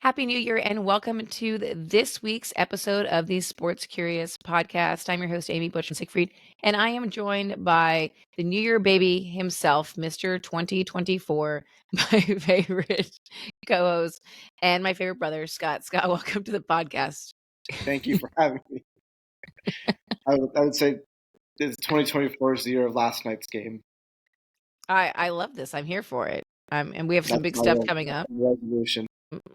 Happy New Year and welcome to this week's episode of the Sports Curious podcast. I'm your host, Amy Butch-Siegfried, and I am joined by the New Year baby himself, Mr. 2024, my favorite co-host, and my favorite brother, Scott. Scott, welcome to the podcast. Thank you for having me. I would say 2024 is the year of last night's game. I love this. I'm here for it. And we have some big That's stuff my coming up. resolution.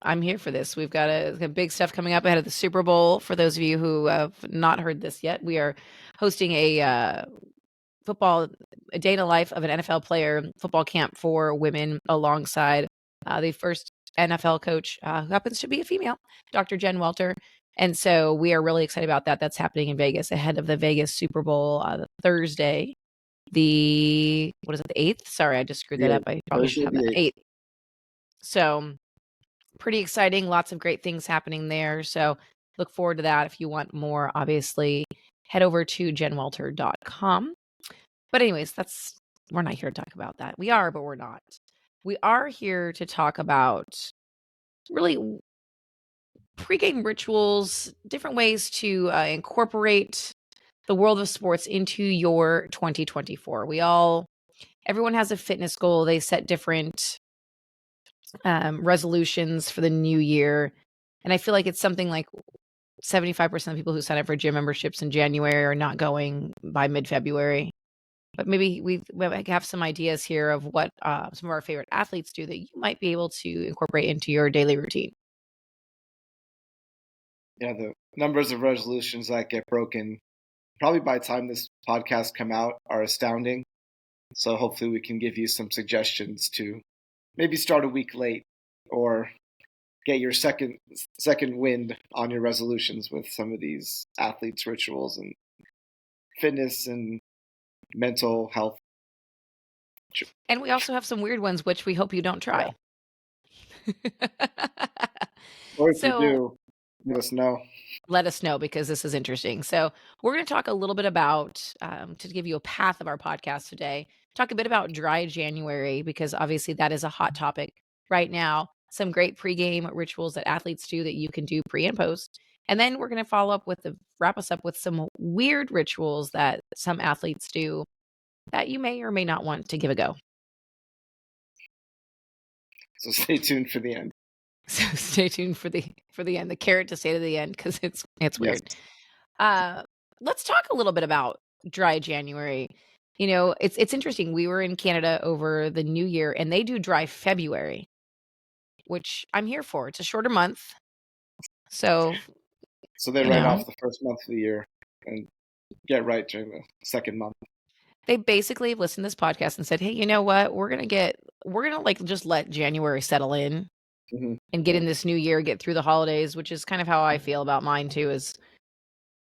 I'm here for this. We've got a big stuff coming up ahead of the Super Bowl. For those of you who have not heard this yet, we are hosting a day in the life of an NFL player football camp for women alongside the first NFL coach who happens to be a female, Dr. Jen Welter. And so we are really excited about that. That's happening in Vegas ahead of the Vegas Super Bowl Thursday, the 8th? Sorry, I just screwed that up. I probably should have that 8th. So pretty exciting. Lots of great things happening there. So look forward to that. If you want more, obviously, head over to jenwelter.com. But anyways, we're not here to talk about that. We are, but we're not. We are here to talk about really pregame rituals, different ways to incorporate the world of sports into your 2024. Everyone has a fitness goal. They set different resolutions for the new year. And I feel like it's something like 75% of people who sign up for gym memberships in January are not going by mid-February. But maybe we have some ideas here of what some of our favorite athletes do that you might be able to incorporate into your daily routine. Yeah, the numbers of resolutions that get broken probably by the time this podcast come out are astounding. So hopefully we can give you some suggestions to maybe start a week late or get your second wind on your resolutions with some of these athletes' rituals and fitness and mental health. And we also have some weird ones, which we hope you don't try. Yeah. Or if you do, let us know because this is interesting. So we're going to talk a little bit about, to give you a path of our podcast today, talk a bit about dry January, because obviously that is a hot topic right now. Some great pregame rituals that athletes do that you can do pre and post. And then we're going to wrap us up with some weird rituals that some athletes do that you may or may not want to give a go. So stay tuned for the end. So stay tuned for the end, the carrot to stay to the end, because it's weird. Yes. Let's talk a little bit about dry January. You know, it's interesting. We were in Canada over the New Year, and they do dry February, which I'm here for. It's a shorter month. So they write off the first month of the year and get right during the second month. They basically listened to this podcast and said, hey, you know what? We're going to like just let January settle in and get in this new year, get through the holidays, which is kind of how I feel about mine too, is,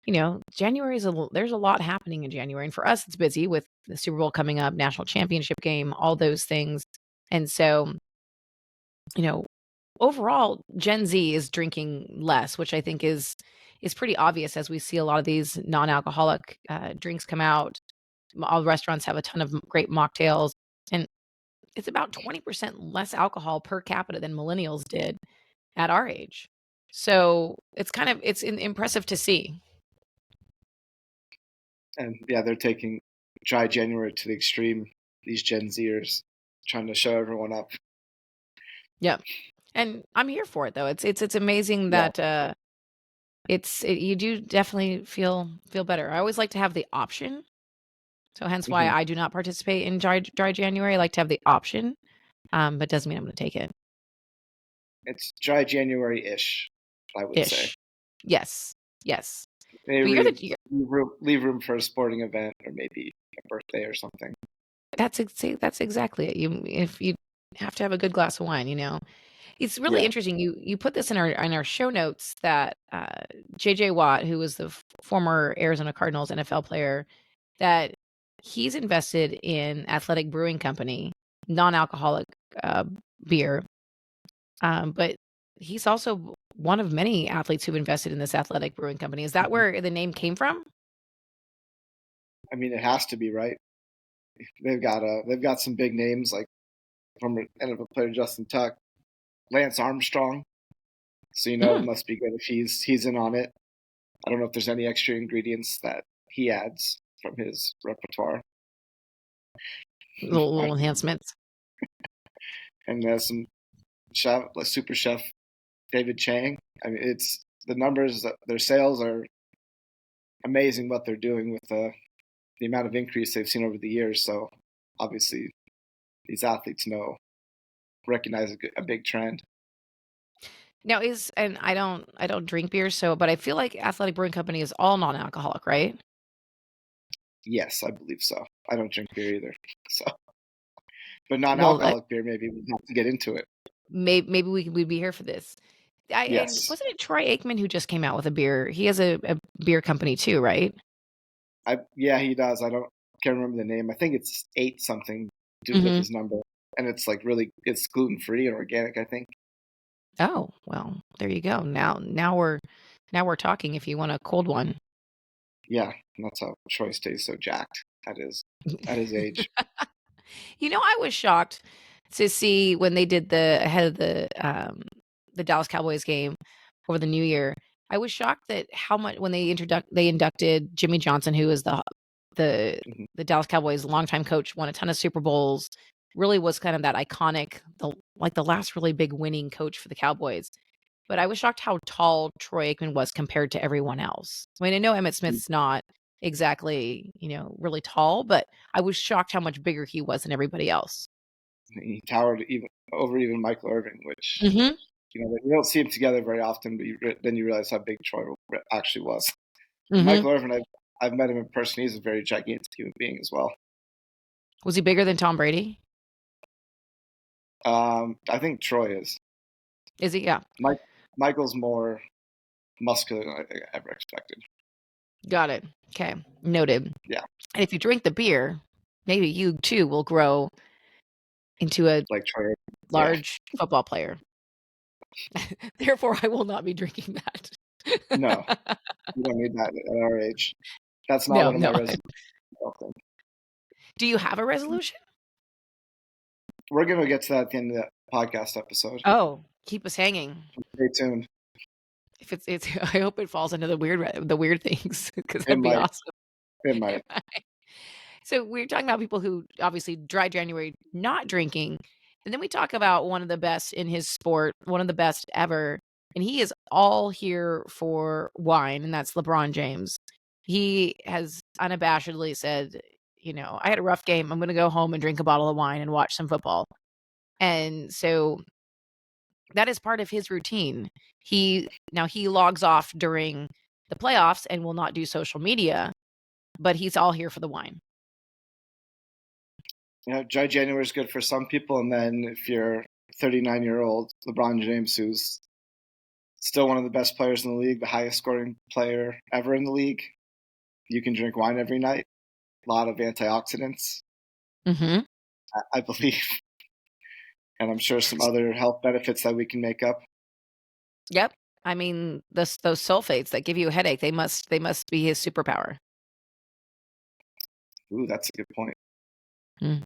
you know, there's a lot happening in January. And for us, it's busy with the Super Bowl coming up, national championship game, all those things. And so, you know, overall, Gen Z is drinking less, which I think is pretty obvious as we see a lot of these non-alcoholic drinks come out. All restaurants have a ton of great mocktails, and it's about 20% less alcohol per capita than millennials did at our age. So it's impressive to see. And yeah, they're taking dry January to the extreme. These Gen Zers trying to show everyone up. Yeah, and I'm here for it though. It's amazing that you do definitely feel better. I always like to have the option. So hence why I do not participate in dry January. I like to have the option, but doesn't mean I'm going to take it. It's dry January-ish, I would say. Yes. Maybe leave room for a sporting event or maybe a birthday or something. That's exactly it. If you have to have a good glass of wine, you know. It's really interesting. You put this in our show notes that J.J. Watt, who was the former Arizona Cardinals NFL player, that he's invested in Athletic Brewing Company, non-alcoholic beer. But he's also one of many athletes who've invested in this Athletic Brewing Company. Is that where the name came from? I mean, it has to be, right? They've got some big names like former NFL player Justin Tuck, Lance Armstrong. So it Mm. must be good if he's in on it. I don't know if there's any extra ingredients that he adds from his repertoire. Little enhancements. And there's some chef, like super chef David Chang. I mean, it's the numbers that their sales are amazing. What they're doing with the amount of increase they've seen over the years. So obviously, these athletes recognize a big trend. Now and I don't drink beer, so but I feel like Athletic Brewing Company is all non-alcoholic, right? Yes, I believe so. I don't drink beer either, so but Well, non-alcoholic beer, maybe we have to get into it. maybe we'd be here for this. And Yes, wasn't it Troy Aikman who just came out with a beer? He has a beer company too, right? yeah, he does. I don't can't remember the name. I think it's 8 something with Mhm. his number, and it's like really it's gluten free and organic. I think. Oh, well, there you go. Now we're talking if you want a cold one. Yeah, and that's how Troy stays so jacked at his age. I was shocked to see when they did the ahead of the Dallas Cowboys game over the New Year. I was shocked that how much when they inducted Jimmy Johnson, who is the Mhm. the Dallas Cowboys longtime coach, won a ton of Super Bowls, really was kind of that iconic, the last really big winning coach for the Cowboys. But I was shocked how tall Troy Aikman was compared to everyone else. I mean, I know Emmitt Smith's not exactly, really tall, but I was shocked how much bigger he was than everybody else. He towered even Michael Irvin, which Mhm, you don't see him together very often, but then you realize how big Troy actually was. And mhm. Michael Irvin, I've met him in person. He's a very gigantic human being as well. Was he bigger than Tom Brady? I think Troy is. Is he? Yeah. Mike Michael's more muscular than I ever expected. Got it. Okay. Noted. Yeah, And if you drink the beer, maybe you too will grow into a like Troy. Yeah, large football player. Therefore, I will not be drinking no, that. we don't need that at our age. That's not No, one of my no. resolutions. I don't think. Do you have a resolution? We're gonna get to that at the end of the podcast episode. Oh, keep us hanging. Stay tuned. If it's I hope it falls into the weird things because It that'd be might. awesome. It might. So we're talking about people who obviously dry January not drinking, and then we talk about one of the best in his sport, one of the best ever, and he is all here for wine, and that's LeBron James. He has unabashedly said, "I had a rough game. I'm gonna go home and drink a bottle of wine and watch some football." And so that is part of his routine. He logs off during the playoffs and will not do social media, but he's all here for the wine. Dry January is good for some people, and then if you're 39-year-old LeBron James, who's still one of the best players in the league, the highest scoring player ever in the league, you can drink wine every night. A lot of antioxidants, Mhm. I believe, and I'm sure some other health benefits that we can make up. Yep. I mean, those sulfates that give you a headache, they must be his superpower. Ooh, that's a good point. Mm.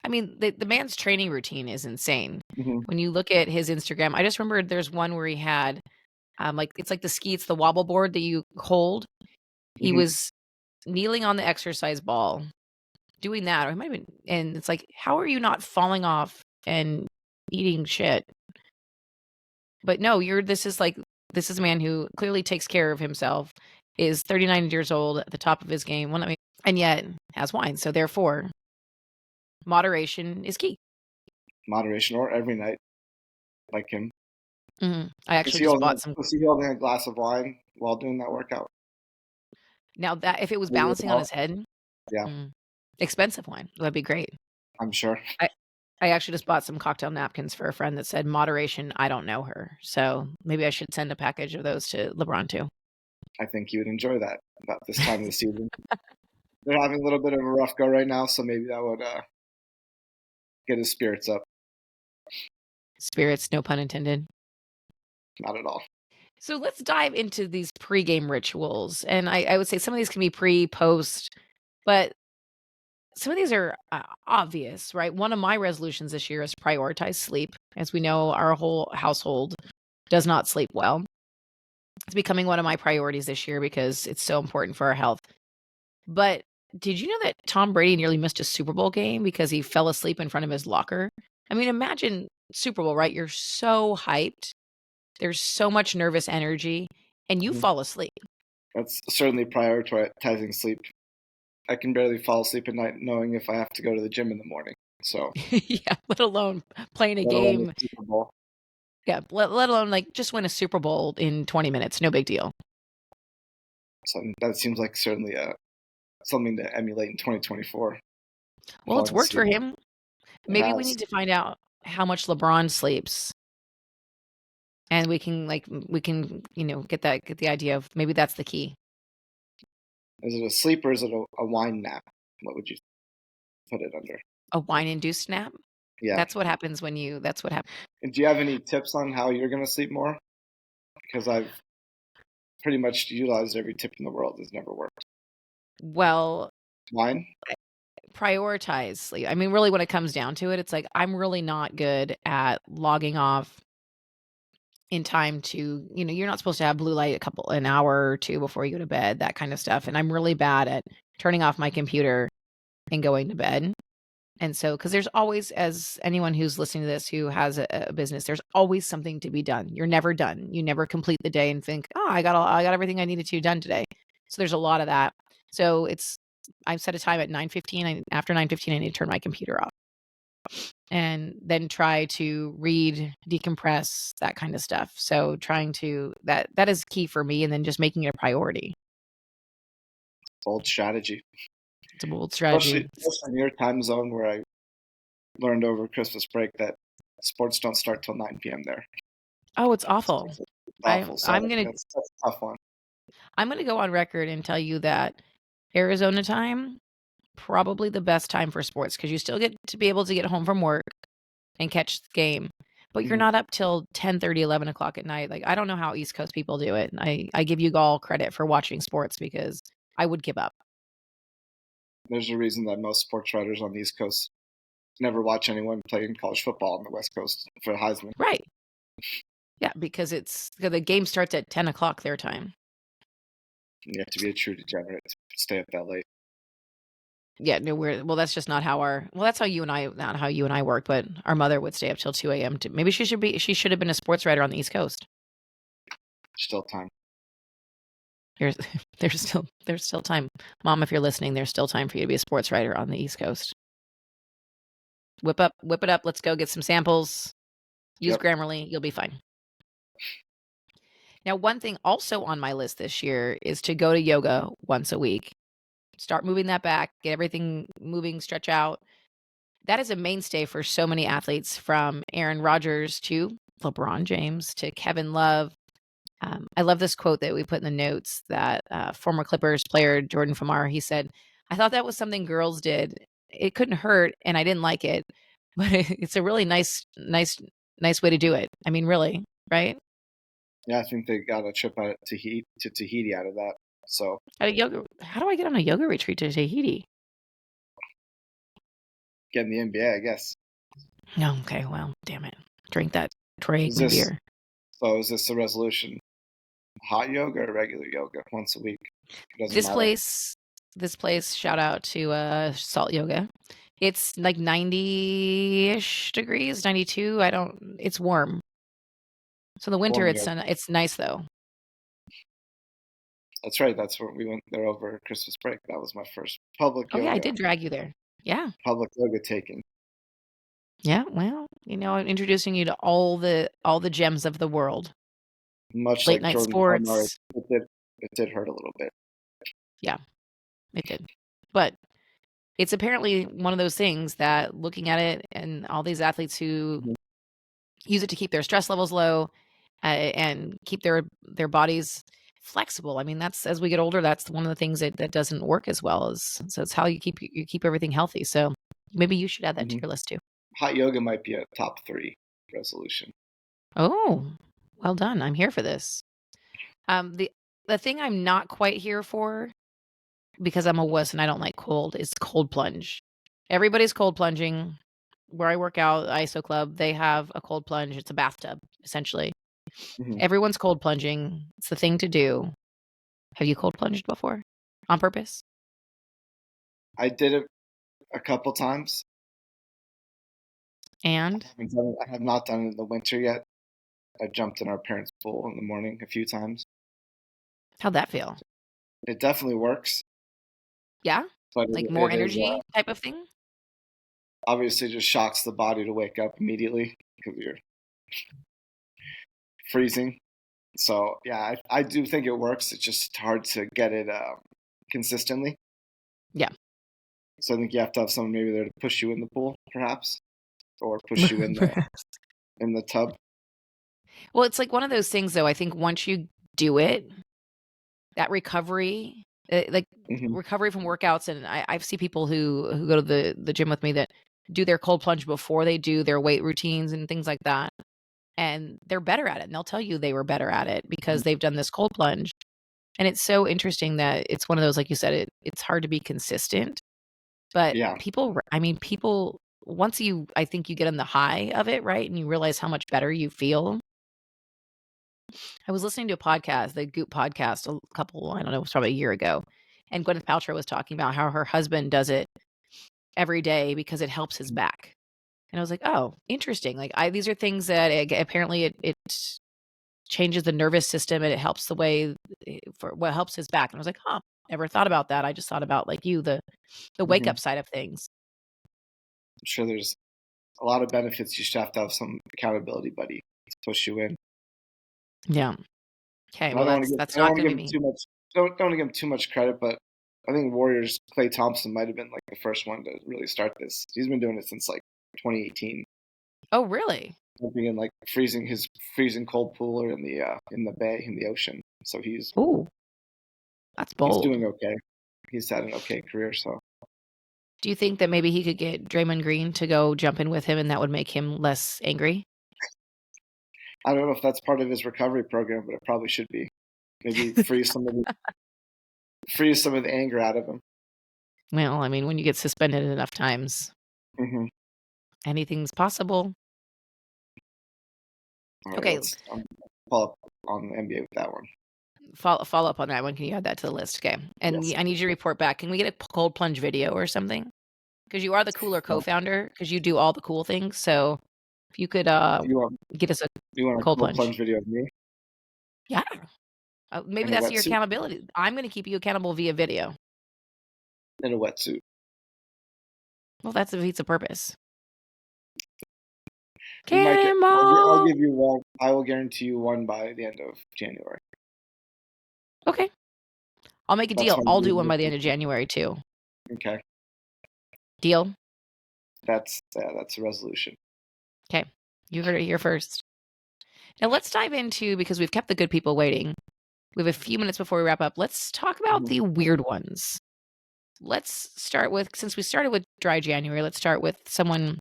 I mean, the man's training routine is insane. Hmm. When you look at his Instagram, I just remembered there's one where he had, it's like the ski, it's the wobble board that you hold. He Hmm. was kneeling on the exercise ball, doing that, or he might have been, and it's like, how are you not falling off and eating shit? But no, this is a man who clearly takes care of himself, is 39 years old at the top of his game, well, I mean, and yet has wine. So therefore, moderation is key. Moderation, or every night, like him. I actually just bought some Was he holding a glass of wine while doing that workout? now that if it was Maybe balancing on without. his head, Yeah, mm, expensive wine, that'd be great. I'm sure. I I actually just bought some cocktail napkins for a friend that said moderation, I don't know her. So maybe I should send a package of those to LeBron too. I think you would enjoy that about this time of the season. They're having a little bit of a rough go right now, so maybe that would get his spirits up. Spirits, no pun intended. Not at all. So let's dive into these pregame rituals. And I would say some of these can be pre, post, but some of these are obvious, right? One of my resolutions this year is prioritize sleep. As we know, our whole household does not sleep well. It's becoming one of my priorities this year because it's so important for our health. But did you know that Tom Brady nearly missed a Super Bowl game because he fell asleep in front of his locker? I mean, imagine Super Bowl, right? You're so hyped. There's so much nervous energy, and you Mhm. fall asleep. That's certainly prioritizing sleep. I can barely fall asleep at night knowing if I have to go to the gym in the morning. So, Yeah, let alone playing a let alone the game. Super Bowl. Yeah, let alone like just win a Super Bowl in 20 minutes. No big deal. So that seems like certainly something to emulate in 2024. Well, it's Falling worked for asleep. him. It Maybe we has. need to find out how much LeBron sleeps, and we can, get the idea of maybe that's the key. Is it a sleep or is it a wine nap? What would you put it under? A wine-induced nap? Yeah. That's what happens. And do you have any tips on how you're going to sleep more? Because I've pretty much utilized every tip in the world. It's never worked. Well, Wine? prioritize sleep. I mean, really when it comes down to it, it's like I'm really not good at logging off in time to, you're not supposed to have blue light an hour or two before you go to bed, that kind of stuff. And I'm really bad at turning off my computer and going to bed. And so, because there's always, as anyone who's listening to this who has a business, there's always something to be done. You're never done. You never complete the day and think, oh, I got everything I needed to done today. So there's a lot of that. So I've set a time at 9:15. After 9:15, I need to turn my computer off and then try to read, decompress, that kind of stuff. So trying to that is key for me, and then just making it a priority. Bold strategy. It's a bold Especially strategy. in your time zone where I learned over Christmas break that sports don't start till 9 p.m. there. Oh, it's awful. It's awful. So I'm gonna that's a tough one. I'm gonna go on record and tell you that Arizona time, probably the best time for sports because you still get to be able to get home from work and catch the game, but you're Mhm. not up till 10:30, 11 o'clock at night. Like, I don't know how East Coast people do it. I give you all credit for watching sports because I would give up. There's a reason that most sports writers on the East Coast never watch anyone playing college football on the West Coast for Heisman. Right. Yeah, because the game starts at 10 o'clock their time. You have to be a true degenerate to stay up that late. Yeah, no, that's just not how that's how not how you and I work, but our mother would stay up till 2 a.m. Maybe she should have been a sports writer on the East Coast. Still time. There's there's still time. Mom, if you're listening, there's still time for you to be a sports writer on the East Coast. Whip it up. Let's go get some samples. Use Yep. Grammarly. You'll be fine. Now, one thing also on my list this year is to go to yoga once a week. Start moving that back, get everything moving, stretch out. That is a mainstay for so many athletes, from Aaron Rodgers to LeBron James to Kevin Love. I love this quote that we put in the notes that former Clippers player Jordan Famar, he said, "I thought that was something girls did. It couldn't hurt, and I didn't like it, but it's a really nice way to do it. I mean, really, right? Yeah, I think they got a trip out to Tahiti out of that. So How do I get on a yoga retreat to Tahiti? getting the NBA, I guess. No, okay, well, damn it. Drink that Troy Is this beer. is this a resolution? Hot yoga or regular yoga once a week? It doesn't This matter. place, this place, shout out to Salt Yoga. It's like 90-ish degrees, 92. It's warm. So in the winter Warm yoga. it's nice though. That's right. That's where we went there over Christmas break. That was my first public Oh yeah, I yoga. did drag you there. Yeah. Public yoga taking. Yeah, well, I'm introducing you to all the gems of the world. Much Late like night Jordan Palmer, sports. it did hurt a little bit. Yeah, it did. But it's apparently one of those things that, looking at it, and all these athletes who Mhm. use it to keep their stress levels low, and keep their bodies flexible. I mean, that's, as we get older, that's one of the things that doesn't work as well, as so it's how you keep everything healthy. So maybe you should add that to Mhm. your list too. Hot yoga might be a top 3 resolution. Oh, well done. I'm here for this. The thing I'm not quite here for, because I'm a wuss and I don't like cold, is cold plunge. Everybody's cold plunging. Where I work out, ISO Club, they have a cold plunge. It's a bathtub, essentially. Mhm. Everyone's cold plunging. It's the thing to do. Have you cold plunged before on purpose? I did it a couple times. And I have not done it in the winter yet. I jumped in our parents' pool in the morning a few times. how'd that feel? It definitely works, Yeah? but Like more it is energy type of thing? obviously just shocks the body to wake up immediately because you're freezing. So yeah, I do think it works. It's just hard to get it consistently. Yeah. So I think you have to have someone maybe there to push you in the pool, perhaps, or push you in the tub. Well, it's like one of those things, though. I think once you do it, that recovery, like Hmm. recovery from workouts, and I see people who go to the gym with me that do their cold plunge before they do their weight routines and things like that, and they're better at it. And they'll tell you they were better at it because they've done this cold plunge. And it's so interesting that it's one of those, like you said, it's hard to be consistent, but Yeah. people, once I think you get in the high of it, right, and you realize how much better you feel. I was listening to a podcast, the Goop podcast, a couple, I don't know, it was probably a year ago. And Gwyneth Paltrow was talking about how her husband does it every day because it helps his back. And I was like, oh, interesting. Like, these are things that apparently it changes the nervous system and it helps the way for what helps his back. And I was like, huh, never thought about that. I just thought about like the wake Hmm. up side of things. I'm sure there's a lot of benefits. You just have to have some accountability buddy to push you in. Yeah. Okay. And I Well, don't want to that's I don't not want to going to give be him me. too much. Don't want to give him too much credit, but I think Warriors Klay Thompson might have been like the first one to really start this. He's been doing it since like 2018. Oh, really? Jumping in like freezing cold pool or in the bay in the ocean. So Oh, that's he's bold. doing okay. He's had an okay career. So Do you think that maybe he could get Draymond Green to go jump in with him and that would make him less angry? I don't know if that's part of his recovery program, but it probably should be. Maybe freeze some of the anger out of him. Well, I mean, when you get suspended enough times, Hmm. anything's possible. All right, Okay, let's follow up on the NBA with that one. follow up on that one. Can you add that to the list? Okay. And Yes. I need you to report back. Can we get a cold plunge video or something? Because you are the cooler So, co-founder, because you do all the cool things. So if you could do you want get us a do you want a cold cold plunge. plunge video of me Yeah. Maybe in a that's your wetsuit? accountability. I'm going to keep you accountable via video. In a wetsuit. Well, that's defeats the purpose. We might get. I'll Cannonball. give you one. I will guarantee you one by the end of January. Okay. I'll make a That's deal. my I'll New do one Year's by the end of resolution. January too. Okay, Deal? that's a resolution. Okay. You heard it here first. Now let's dive into, because we've kept the good people waiting. We have a few minutes before we wrap up. Let's talk about Mhm. the weird ones. Let's start with, since we started with dry January, let's start with someone,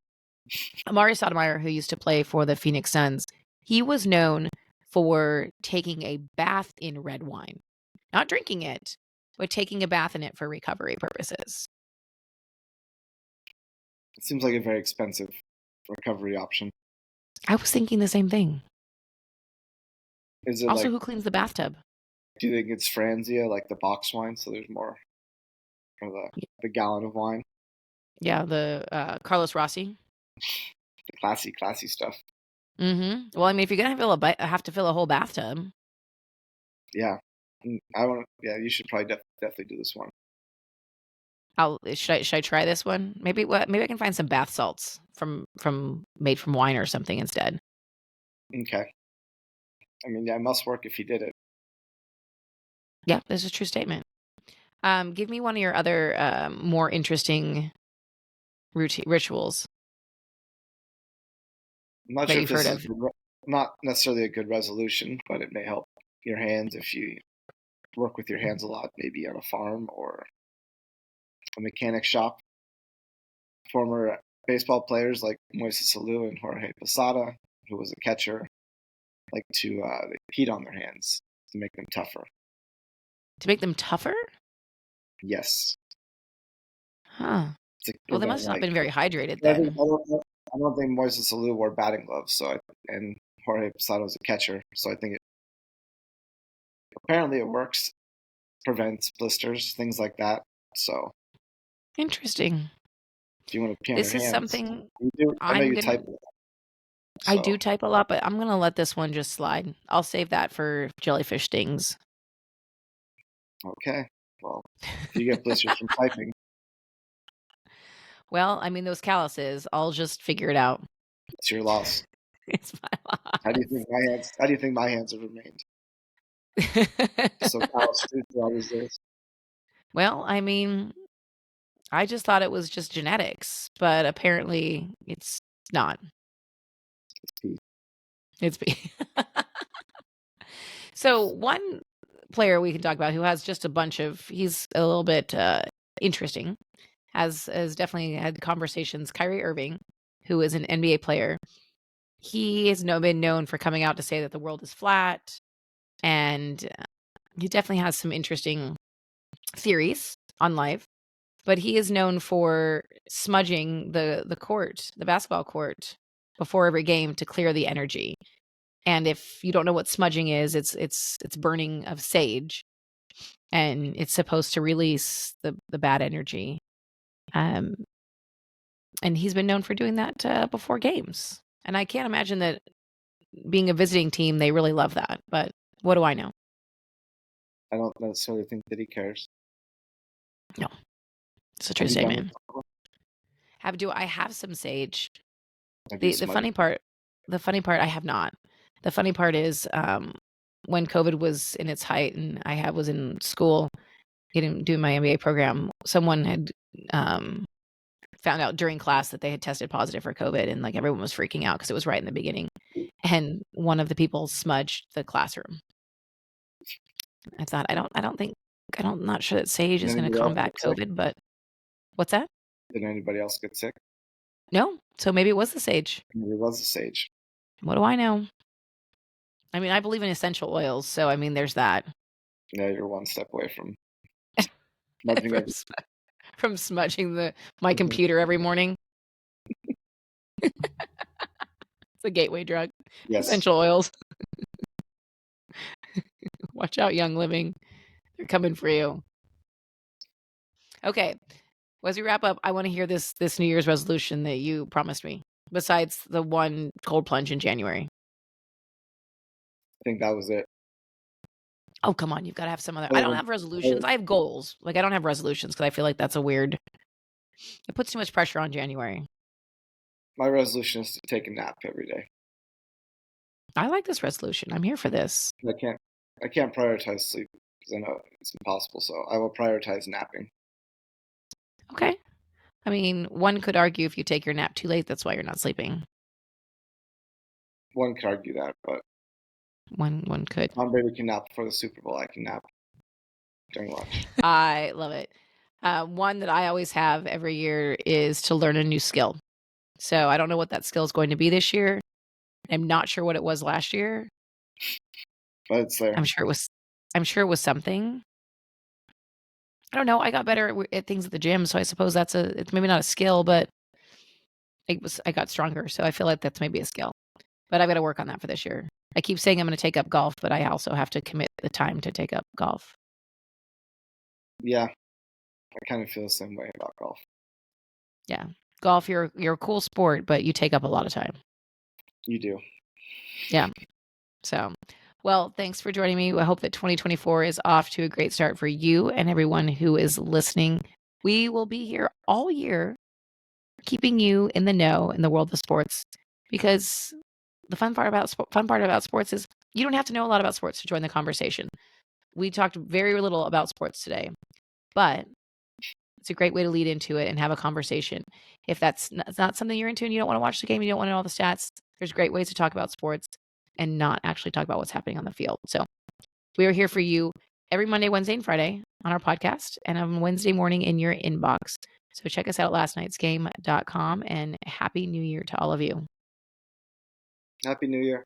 Amari Stoudemire, who used to play for the Phoenix Suns. He was known for taking a bath in red wine, not drinking it, but taking a bath in it for recovery purposes. It seems like a very expensive recovery option. I was thinking the same thing. Is it Also, like? who cleans the bathtub? Do you think it's Franzia, like the box wine? So there's more of the gallon of wine, Yeah, the Carlos Rossi. the classy stuff. Well, I mean, if you're gonna have to fill a whole bathtub, Yeah. I want. Yeah, you should probably definitely do this one. should I try this one? Maybe I can find some bath salts from made from wine or something instead. Okay. I mean, yeah, it must work if you did it. Yeah, this is a true statement. Give me one of your other more interesting rituals I'm not that sure if you've heard this is of. not necessarily a good resolution, but it may help your hands if you work with your hands a lot, maybe on a farm or a mechanic shop. Former baseball players like Moises Alou and Jorge Posada, who was a catcher, like to they peed on their hands to make them tougher. To make them tougher? Yes, Huh. to Well, they prevent must have not like. been very hydrated I think then. I don't think Moises Alou wore batting gloves, and Jorge Posado's a catcher, so I think apparently it works, prevents blisters, things like that. So Interesting. if you want to pee on your This is hands, something you do. I know I'm you gonna type a lot, I so do type a lot, but I'm gonna let this one just slide. I'll save that for jellyfish stings. okay. Well, if you get blisters from typing, Well, I mean, those calluses, I'll just figure it out. it's your loss. It's my How do you loss. think my hands? How do you think my hands have remained so calloused through all these days? Well, I mean, I just thought it was just genetics, but apparently it's not. It's So one player we can talk about who has just a bunch of he's a little bit interesting, has definitely had conversations. Kyrie Irving, who is an NBA player, he has been known for coming out to say that the world is flat, and he definitely has some interesting theories on life. But he is known for smudging the court, the basketball court, before every game to clear the energy. And if you don't know what smudging is, it's burning of sage, and it's supposed to release the bad energy. Um, and he's been known for doing that before games. And I can't imagine that being a visiting team, they really love that. But what do I know? I don't necessarily think that he cares. No, it's a true Have you done it statement. before? I have some sage? Have you The smudged? the funny part, I have not. The funny part is when COVID was in its height and was in school getting doing my MBA program, someone had found out during class that they had tested positive for COVID, and like everyone was freaking out because it was right in the beginning. And one of the people smudged the classroom. I thought, I'm not sure that sage Did is going to anybody else combat get sick? COVID, but what's that? Did anybody else get sick? No. So maybe it was the sage. Maybe it was the sage. What do I know? I mean, I believe in essential oils, so I mean, there's that. Yeah, you're one step away from smudging from, every. from smudging my Mhm. computer every morning. It's a gateway drug. Yes, Essential oils. Watch out, Young Living. They're coming for you. Okay. Well, as we wrap up, I want to hear this New Year's resolution that you promised me. Besides the one cold plunge in January. I think that was it. Oh, come on. You've got to have some other. I Other don't than, have resolutions. other- I have goals. Like, I don't have resolutions because I feel like that's a weird. It puts too much pressure on January. my resolution is to take a nap every day. I like this resolution. I'm here for this. I can't prioritize sleep because I know it's impossible. So I will prioritize napping. Okay. I mean, one could argue if you take your nap too late, that's why you're not sleeping. One could argue that, but One could. Tom Brady can nap before the Super Bowl. I can nap during lunch. I love it. One that I always have every year is to learn a new skill. So I don't know what that skill is going to be this year. I'm not sure what it was last year. But it's there. I'm sure it was something. I don't know. I got better at things at the gym, so I suppose it's maybe not a skill, but I got stronger. So I feel like that's maybe a skill. But I've got to work on that for this year. I keep saying I'm going to take up golf, but I also have to commit the time to take up golf. Yeah, I kind of feel the same way about golf. Yeah. Golf, you're a cool sport, but you take up a lot of time. You do. Yeah. So, well, thanks for joining me. I hope that 2024 is off to a great start for you and everyone who is listening. We will be here all year, keeping you in the know in the world of sports, because the fun part about sports is you don't have to know a lot about sports to join the conversation. We talked very little about sports today, but it's a great way to lead into it and have a conversation. If that's not something you're into and you don't want to watch the game, you don't want to know all the stats, there's great ways to talk about sports and not actually talk about what's happening on the field. So we are here for you every Monday, Wednesday, and Friday on our podcast, and on Wednesday morning in your inbox. So check us out at lastnightsgame.com, and Happy New Year to all of you. Happy New Year.